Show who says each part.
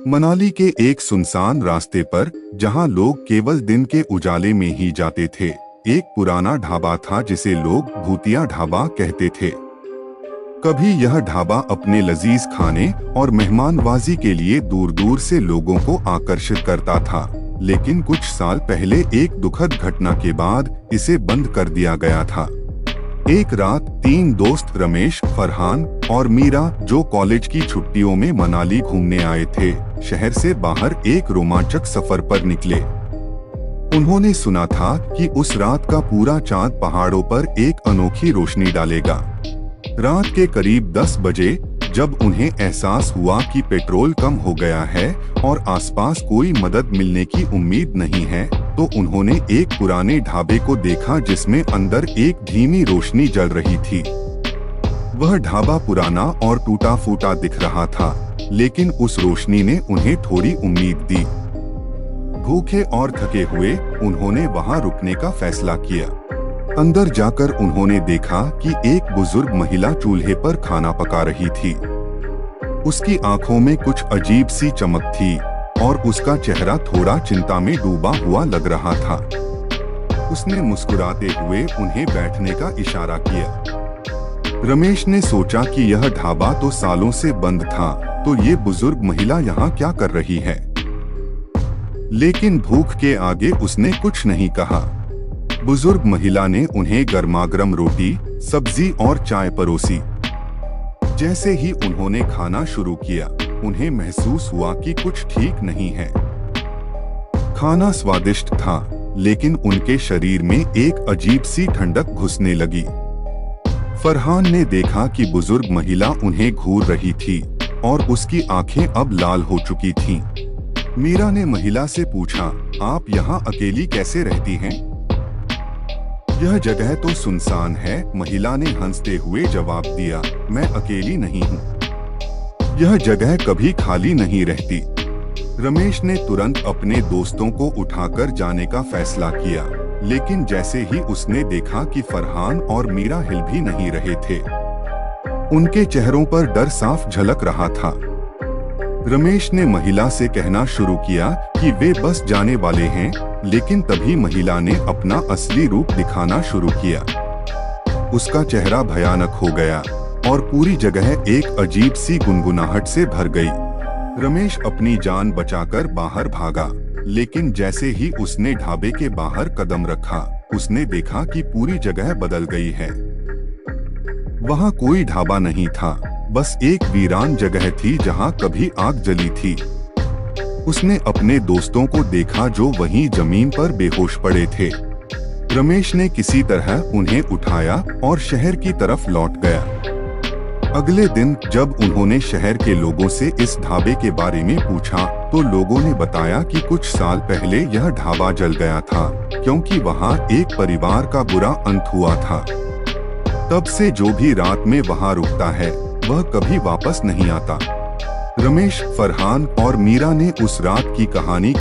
Speaker 1: मनाली के एक सुनसान रास्ते पर, जहां लोग केवल दिन के उजाले में ही जाते थे, एक पुराना ढाबा था जिसे लोग भूतिया ढाबा कहते थे। कभी यह ढाबा अपने लजीज खाने और मेहमानवाजी के लिए दूर दूर से लोगों को आकर्षित करता था, लेकिन कुछ साल पहले एक दुखद घटना के बाद इसे बंद कर दिया गया था। एक रात तीन दोस्त रमेश, फरहान और मीरा, जो कॉलेज की छुट्टियों में मनाली घूमने आए थे, शहर से बाहर एक रोमांचक सफर पर निकले। उन्होंने सुना था कि उस रात का पूरा चांद पहाड़ों पर एक अनोखी रोशनी डालेगा। रात के करीब 10 बजे जब उन्हें एहसास हुआ कि पेट्रोल कम हो गया है और आसपास कोई मदद मिलने की उम्मीद नहीं है, तो उन्होंने एक पुराने ढाबे को देखा जिसमें अंदर एक धीमी रोशनी जल रही थी। वह ढाबा पुराना और टूटा फूटा दिख रहा था, लेकिन उस रोशनी ने उन्हें थोड़ी उम्मीद दी। भूखे और थके हुए उन्होंने वहां रुकने का फैसला किया। अंदर जाकर उन्होंने देखा कि एक बुजुर्ग महिला चूल्हे पर खाना पका रही थी। उसकी आंखों में कुछ अजीब सी चमक थी और उसका चेहरा थोड़ा चिंता में डूबा हुआ लग रहा था। उसने मुस्कुराते हुए उन्हें बैठने का इशारा किया। रमेश ने सोचा कि यह ढाबा तो सालों से बंद था, तो ये बुजुर्ग महिला यहाँ क्या कर रही है? लेकिन भूख के आगे उसने कुछ नहीं कहा। बुजुर्ग महिला ने उन्हें गर्मागर्म रोटी, सब्जी और चाय परोसी। जैसे ही उन्होंने खाना शुरू किया, उन्हें महसूस हुआ कि कुछ ठीक नहीं है। खाना स्वादिष्ट था, लेकिन उनके शरीर में एक अजीब सी ठंडक घुसने लगी। फरहान ने देखा कि बुजुर्ग महिला उन्हें घूर रही थी और उसकी आंखें अब लाल हो चुकी थीं। मीरा ने महिला से पूछा, आप यहाँ अकेली कैसे रहती हैं? यह जगह तो सुनसान है, महिला ने हंसते हुए जवाब दिया, मैं अकेली नहीं हूँ। यह जगह कभी खाली नहीं रहती। रमेश ने तुरंत अपने दोस्तों को उठाकर जाने का फैसला किया, लेकिन जैसे ही उसने देखा कि फरहान और मीरा हिल भी नहीं रहे थे, उनके चेहरों पर डर साफ झलक रहा था। रमेश ने महिला से कहना शुरू किया कि वे बस जाने वाले हैं, लेकिन तभी महिला ने अपना असली रूप दिखाना शुरू किया। उसका चेहरा भयानक हो गया और पूरी जगह एक अजीब सी गुनगुनाहट से भर गई। रमेश अपनी जान बचाकर बाहर भागा, लेकिन जैसे ही उसने ढाबे के बाहर कदम रखा, उसने देखा कि पूरी जगह बदल गई है। वहाँ कोई ढाबा नहीं था, बस एक वीरान जगह थी जहाँ कभी आग जली थी। उसने अपने दोस्तों को देखा जो वहीं जमीन पर बेहोश पड़े थे। रमेश ने किसी तरह उन्हें उठाया और शहर की तरफ लौट गया। अगले दिन जब उन्होंने शहर के लोगों से इस ढाबे के बारे में पूछा, तो लोगों ने बताया कि कुछ साल पहले यह ढाबा जल गया था, क्योंकि वहाँ एक परिवार का बुरा अंत हुआ था। तब से जो भी रात में वहाँ रुकता है, वह कभी वापस नहीं आता। रमेश, फरहान और मीरा ने उस रात की कहानी